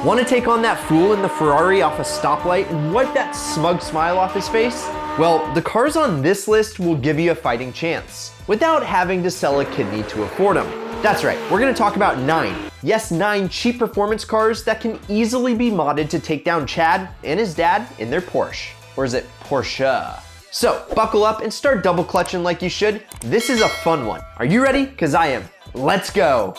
Want to take on that fool in the Ferrari off a stoplight and wipe that smug smile off his face? Well, the cars on this list will give you a fighting chance, without having to sell a kidney to afford them. That's right, we're gonna talk about 9 cheap performance cars that can easily be modded to take down Chad and his dad in their Porsche. Or is it Porsche? So, buckle up and start double clutching like you should. This is a fun one. Are you ready? Cause I am. Let's go.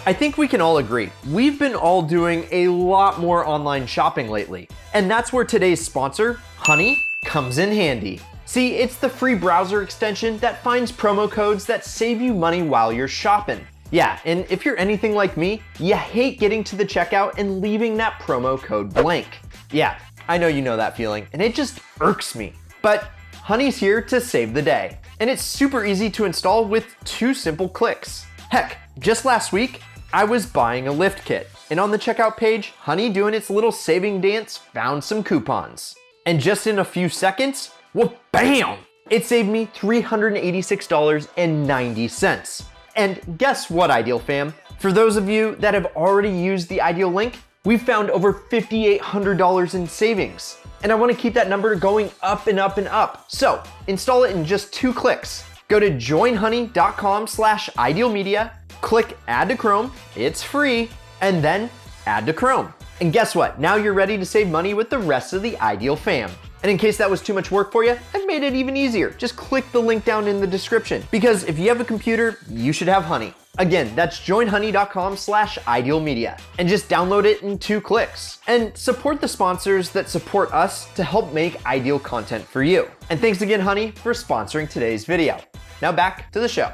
I think we can all agree, we've been all doing a lot more online shopping lately. And that's where today's sponsor, Honey, comes in handy. See, it's the free browser extension that finds promo codes that save you money while you're shopping. Yeah, and if you're anything like me, you hate getting to the checkout and leaving that promo code blank. Yeah, I know you know that feeling, and it just irks me. But Honey's here to save the day. And it's super easy to install with 2 simple clicks. Heck, just last week, I was buying a lift kit, and on the checkout page, Honey, doing its little saving dance, found some coupons. And just in a few seconds, well, bam! It saved me $386.90. And guess what, Ideal fam? For those of you that have already used the Ideal link, we've found over $5,800 in savings. And I want to keep that number going up and up and up. So install it in just 2 clicks. Go to joinhoney.com/idealmedia, click add to Chrome, it's free, and then add to Chrome. And guess what? Now you're ready to save money with the rest of the Ideal fam. And in case that was too much work for you, I've made it even easier. Just click the link down in the description. Because if you have a computer, you should have Honey. Again, that's joinhoney.com/idealmedia. And just download it in 2 clicks. And support the sponsors that support us to help make Ideal content for you. And thanks again, Honey, for sponsoring today's video. Now back to the show.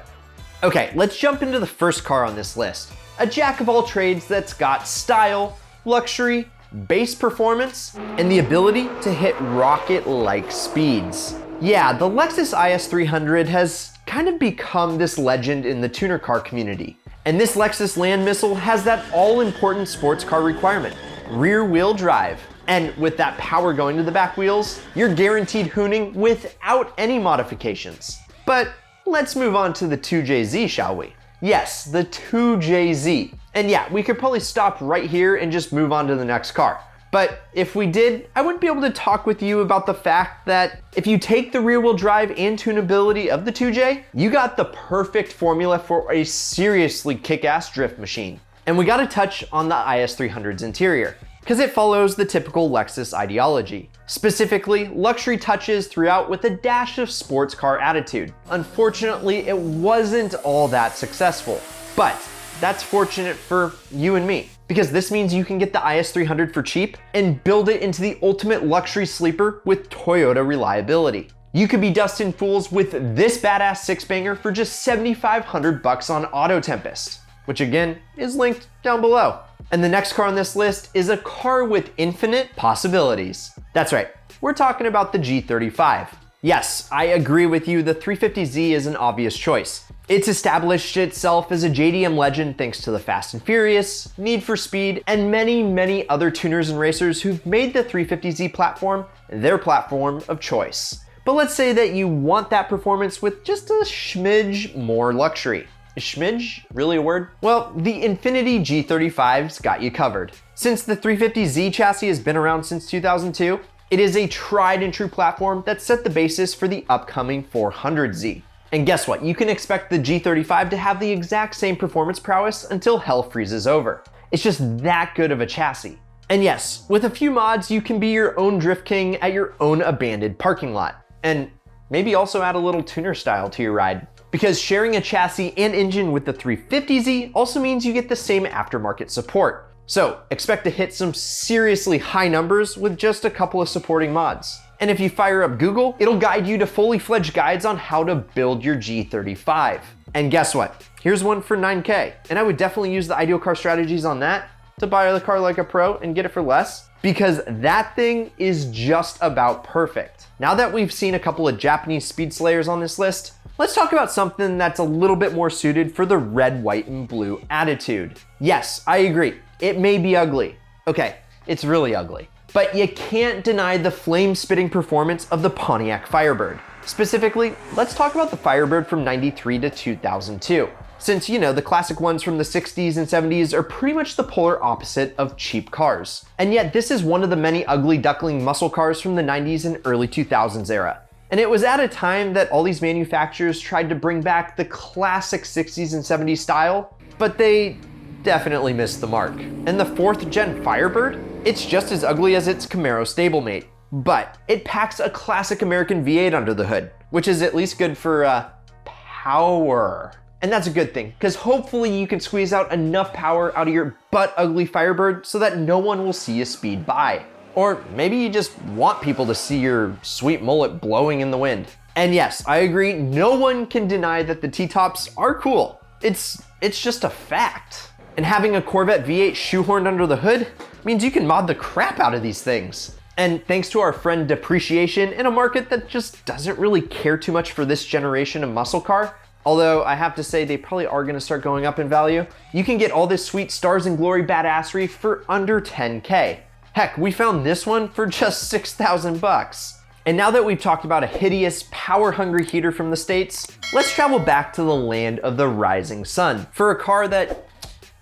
Okay, let's jump into the first car on this list. A jack of all trades that's got style, luxury, base performance, and the ability to hit rocket-like speeds. Yeah, the Lexus IS300 has kind of become this legend in the tuner car community. And this Lexus land missile has that all-important sports car requirement, rear-wheel drive. And with that power going to the back wheels, you're guaranteed hooning without any modifications. But let's move on to the 2JZ, shall we? Yes, the 2JZ. And yeah, we could probably stop right here and just move on to the next car. But if we did, I wouldn't be able to talk with you about the fact that if you take the rear-wheel drive and tunability of the 2J, you got the perfect formula for a seriously kick-ass drift machine. And we gotta touch on the IS300's interior, because it follows the typical Lexus ideology. Specifically, luxury touches throughout with a dash of sports car attitude. Unfortunately, it wasn't all that successful, but that's fortunate for you and me, because this means you can get the IS300 for cheap and build it into the ultimate luxury sleeper with Toyota reliability. You could be dusting fools with this badass 6-banger for just $7,500 on Auto Tempest, which again is linked down below. And the next car on this list is a car with infinite possibilities. That's right, we're talking about the G35. Yes, I agree with you, the 350Z is an obvious choice. It's established itself as a JDM legend thanks to the Fast and Furious, Need for Speed, and many, many other tuners and racers who've made the 350Z platform their platform of choice. But let's say that you want that performance with just a smidge more luxury. Is schmidge really a word? Well, the Infiniti G35's got you covered. Since the 350Z chassis has been around since 2002, it is a tried and true platform that set the basis for the upcoming 400Z. And guess what? You can expect the G35 to have the exact same performance prowess until hell freezes over. It's just that good of a chassis. And yes, with a few mods, you can be your own drift king at your own abandoned parking lot. And maybe also add a little tuner style to your ride. Because sharing a chassis and engine with the 350Z also means you get the same aftermarket support. So expect to hit some seriously high numbers with just a couple of supporting mods. And if you fire up Google, it'll guide you to fully fledged guides on how to build your G35. And guess what? Here's one for 9K. And I would definitely use the Ideal Car strategies on that to buy the car like a pro and get it for less, because that thing is just about perfect. Now that we've seen a couple of Japanese speed slayers on this list, let's talk about something that's a little bit more suited for the red, white, and blue attitude. Yes, I agree. It may be ugly. Okay, it's really ugly. But you can't deny the flame-spitting performance of the Pontiac Firebird. Specifically, let's talk about the Firebird from '93 to 2002. since, you know, the classic ones from the 60s and 70s are pretty much the polar opposite of cheap cars. And yet this is one of the many ugly duckling muscle cars from the 90s and early 2000s era. And it was at a time that all these manufacturers tried to bring back the classic 60s and 70s style, but they definitely missed the mark. And the 4th gen Firebird, it's just as ugly as its Camaro stablemate, but it packs a classic American V8 under the hood, which is at least good for power. And that's a good thing, because hopefully you can squeeze out enough power out of your butt ugly Firebird so that no one will see you speed by. Or maybe you just want people to see your sweet mullet blowing in the wind. And yes, I agree, no one can deny that the T-tops are cool. It's just a fact. And having a Corvette V8 shoehorned under the hood means you can mod the crap out of these things. And thanks to our friend Depreciation in a market that just doesn't really care too much for this generation of muscle car, although I have to say they probably are gonna start going up in value, you can get all this sweet stars and glory badassery for under 10K. Heck, we found this one for just 6,000 bucks. And now that we've talked about a hideous, power-hungry heater from the States, let's travel back to the land of the rising sun for a car that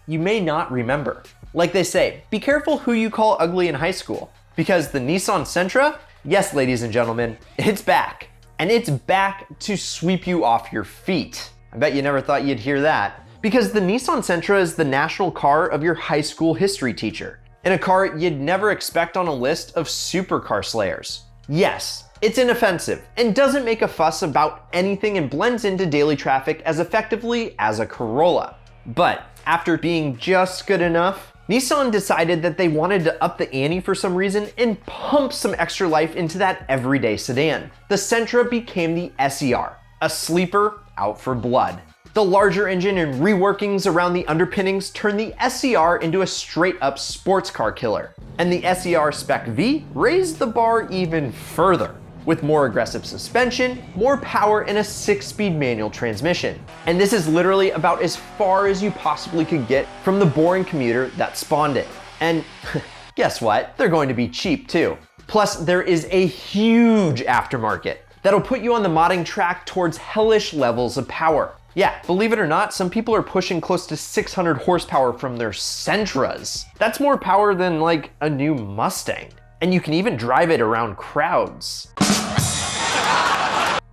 you may not remember. Like they say, be careful who you call ugly in high school, because the Nissan Sentra, yes, ladies and gentlemen, it's back. And it's back to sweep you off your feet. I bet you never thought you'd hear that, because the Nissan Sentra is the national car of your high school history teacher, and a car you'd never expect on a list of supercar slayers. Yes, it's inoffensive and doesn't make a fuss about anything and blends into daily traffic as effectively as a Corolla. But after being just good enough, Nissan decided that they wanted to up the ante for some reason and pump some extra life into that everyday sedan. The Sentra became the SER, a sleeper out for blood. The larger engine and reworkings around the underpinnings turned the SER into a straight-up sports car killer. And the SER Spec V raised the bar even further, with more aggressive suspension, more power, and a 6-speed manual transmission. And this is literally about as far as you possibly could get from the boring commuter that spawned it. And guess what? They're going to be cheap too. Plus, there is a huge aftermarket that'll put you on the modding track towards hellish levels of power. Yeah, believe it or not, some people are pushing close to 600 horsepower from their Sentras. That's more power than like a new Mustang. And you can even drive it around crowds.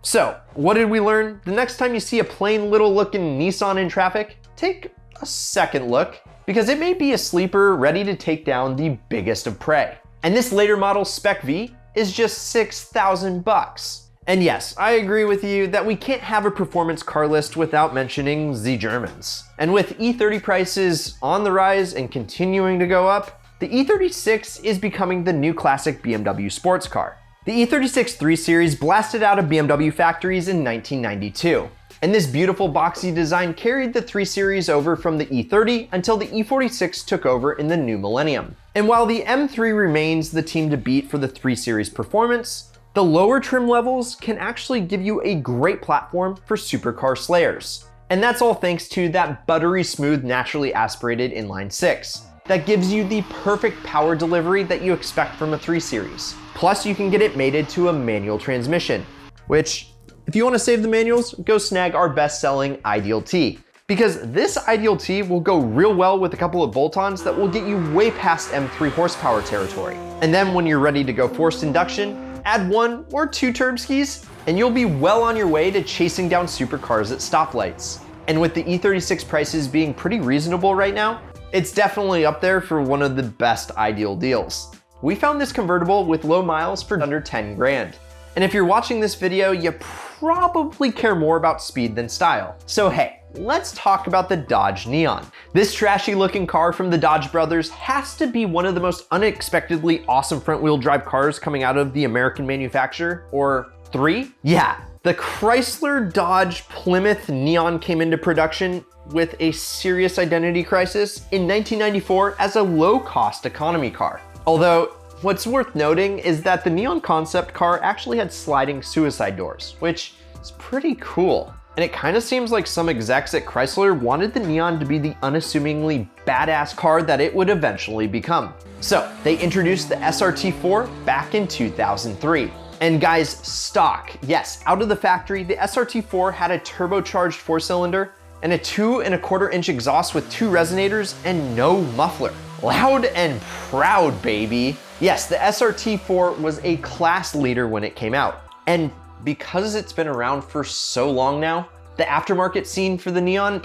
So, what did we learn? The next time you see a plain little looking Nissan in traffic, take a second look, because it may be a sleeper ready to take down the biggest of prey. And this later model Spec V is just 6,000 bucks. And yes, I agree with you that we can't have a performance car list without mentioning the Germans. And with E30 prices on the rise and continuing to go up, the E36 is becoming the new classic BMW sports car. The E36 3 Series blasted out of BMW factories in 1992. And this beautiful boxy design carried the 3 Series over from the E30 until the E46 took over in the new millennium. And while the M3 remains the team to beat for the 3 Series performance, the lower trim levels can actually give you a great platform for supercar slayers. And that's all thanks to that buttery smooth, naturally aspirated inline 6. That gives you the perfect power delivery that you expect from a 3 Series. Plus, you can get it mated to a manual transmission, which, if you want to save the manuals, go snag our best-selling Ideal T. Because this Ideal T will go real well with a couple of bolt-ons that will get you way past M3 horsepower territory. And then when you're ready to go forced induction, add 1 or 2 turb skis, and you'll be well on your way to chasing down supercars at stoplights. And with the E36 prices being pretty reasonable right now, it's definitely up there for one of the best Ideal deals. We found this convertible with low miles for under 10 grand. And if you're watching this video, you probably care more about speed than style. So hey, let's talk about the Dodge Neon. This trashy looking car from the Dodge brothers has to be one of the most unexpectedly awesome front wheel drive cars coming out of the American manufacturer, or 3? Yeah, the Chrysler Dodge Plymouth Neon came into production with a serious identity crisis in 1994 as a low-cost economy car. Although, what's worth noting is that the Neon concept car actually had sliding suicide doors, which is pretty cool. And it kind of seems like some execs at Chrysler wanted the Neon to be the unassumingly badass car that it would eventually become. So they introduced the SRT4 back in 2003. And guys, stock, yes, out of the factory, the SRT4 had a turbocharged 4-cylinder and a 2¼ inch exhaust with 2 resonators and no muffler. Loud and proud, baby. Yes, the SRT4 was a class leader when it came out. And because it's been around for so long now, the aftermarket scene for the Neon,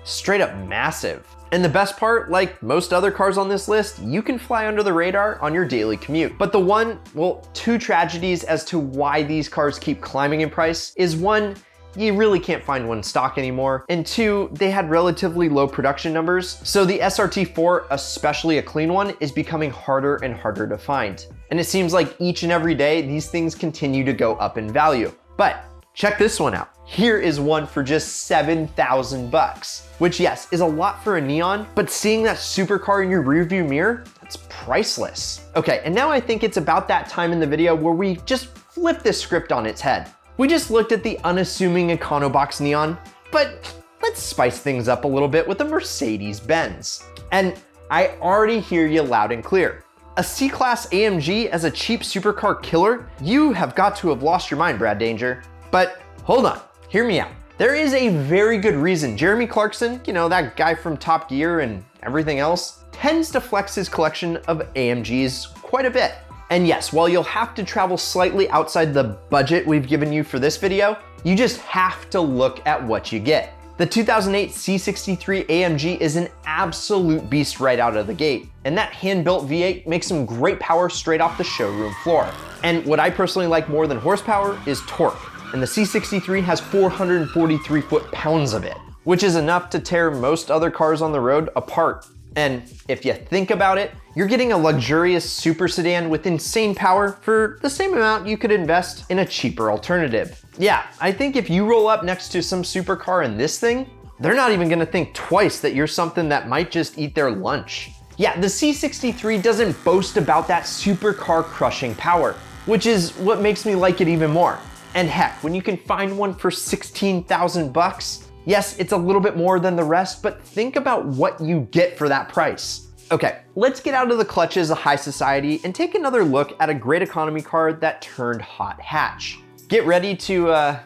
straight up massive. And the best part, like most other cars on this list, you can fly under the radar on your daily commute. But two tragedies as to why these cars keep climbing in price is one, you really can't find one stock anymore. And two, they had relatively low production numbers. So the SRT4, especially a clean one, is becoming harder and harder to find. And it seems like each and every day, these things continue to go up in value. But check this one out. Here is one for just 7,000 bucks, which yes, is a lot for a Neon, but seeing that supercar in your rearview mirror, that's priceless. Okay, and now I think it's about that time in the video where we just flip this script on its head. We just looked at the unassuming Econobox Neon, but let's spice things up a little bit with a Mercedes-Benz. And I already hear you loud and clear. A C-Class AMG as a cheap supercar killer? You have got to have lost your mind, Brad Danger. But hold on, hear me out. There is a very good reason Jeremy Clarkson, you know, that guy from Top Gear and everything else, tends to flex his collection of AMGs quite a bit. And yes, while you'll have to travel slightly outside the budget we've given you for this video, you just have to look at what you get. The 2008 C63 AMG is an absolute beast right out of the gate, and that hand-built V8 makes some great power straight off the showroom floor. And what I personally like more than horsepower is torque, and the C63 has 443 foot-pounds of it, which is enough to tear most other cars on the road apart. And if you think about it, you're getting a luxurious super sedan with insane power for the same amount you could invest in a cheaper alternative. Yeah, I think if you roll up next to some supercar in this thing, they're not even gonna think twice that you're something that might just eat their lunch. Yeah, the C63 doesn't boast about that supercar crushing power, which is what makes me like it even more. And heck, when you can find one for 16,000 bucks, yes, it's a little bit more than the rest, but think about what you get for that price. Okay, let's get out of the clutches of high society and take another look at a great economy car that turned hot hatch. Get ready to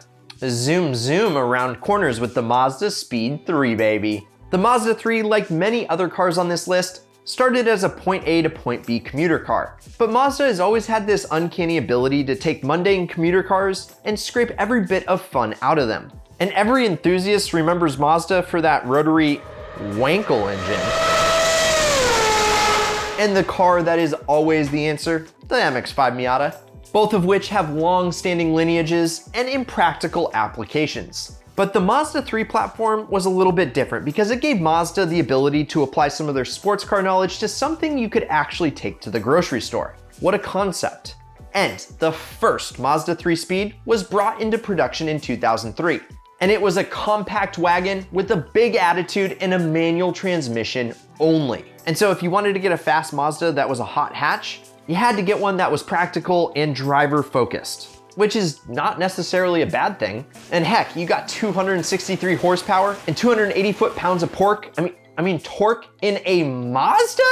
zoom around corners with the MazdaSpeed 3, baby. The Mazda 3, like many other cars on this list, started as a point A to point B commuter car. But Mazda has always had this uncanny ability to take mundane commuter cars and scrape every bit of fun out of them. And every enthusiast remembers Mazda for that rotary Wankel engine. And the car that is always the answer, the MX-5 Miata, both of which have long-standing lineages and impractical applications. But the Mazda 3 platform was a little bit different because it gave Mazda the ability to apply some of their sports car knowledge to something you could actually take to the grocery store. What a concept. And the first Mazda 3 Speed was brought into production in 2003. And it was a compact wagon with a big attitude and a manual transmission only. And so if you wanted to get a fast Mazda that was a hot hatch, you had to get one that was practical and driver focused, which is not necessarily a bad thing. And heck, you got 263 horsepower and 280 foot-pounds of torque. I mean torque in a Mazda?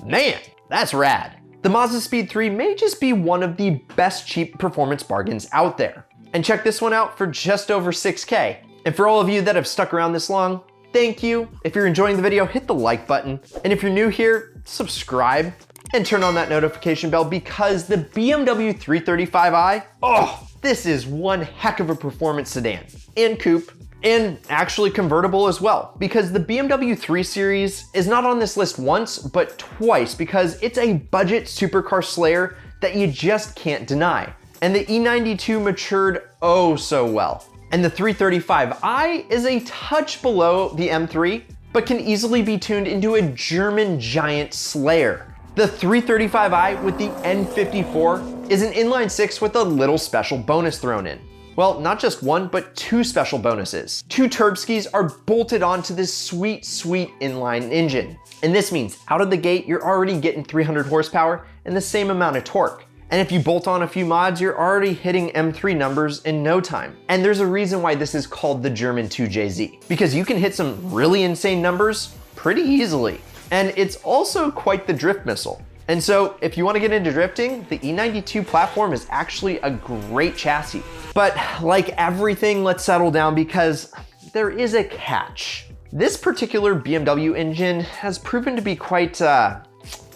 Man, that's rad. The MazdaSpeed 3 may just be one of the best cheap performance bargains out there. And check this one out for just over 6K. And for all of you that have stuck around this long, thank you. If you're enjoying the video, hit the like button. And if you're new here, subscribe and turn on that notification bell because the BMW 335i, oh, this is one heck of a performance sedan and coupe and actually convertible as well, because the BMW 3 Series is not on this list once, but twice, because it's a budget supercar slayer that you just can't deny. And the E92 matured oh so well. And the 335i is a touch below the M3, but can easily be tuned into a German giant slayer. The 335i with the N54 is an inline six with a little special bonus thrown in. Well, not just one, but two special bonuses. Two turbskis are bolted onto this sweet, sweet inline engine. And this means out of the gate, you're already getting 300 horsepower and the same amount of torque. And if you bolt on a few mods, you're already hitting M3 numbers in no time. And there's a reason why this is called the German 2JZ, because you can hit some really insane numbers pretty easily. And it's also quite the drift missile. And so if you want to get into drifting, the E92 platform is actually a great chassis. But like everything, let's settle down because there is a catch. This particular BMW engine has proven to be quite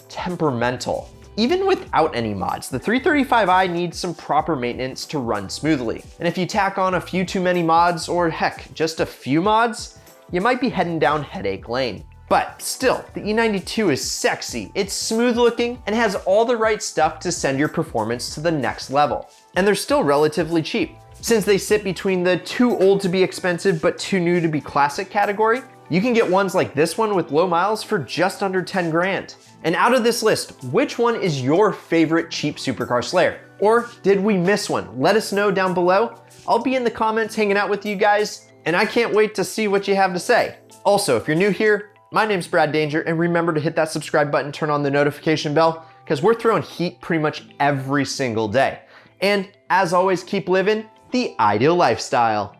temperamental. Even without any mods, the 335i needs some proper maintenance to run smoothly. And if you tack on a few too many mods, or heck, just a few mods, you might be heading down headache lane. But still, the E92 is sexy, it's smooth looking, and has all the right stuff to send your performance to the next level. And they're still relatively cheap. Since they sit between the too old to be expensive but too new to be classic category, you can get ones like this one with low miles for just under 10 grand. And out of this list, which one is your favorite cheap supercar slayer? Or did we miss one? Let us know down below. I'll be in the comments hanging out with you guys, and I can't wait to see what you have to say. Also, if you're new here, my name's Brad Danger, and remember to hit that subscribe button, turn on the notification bell, because we're throwing heat pretty much every single day. And as always, keep living the ideal lifestyle.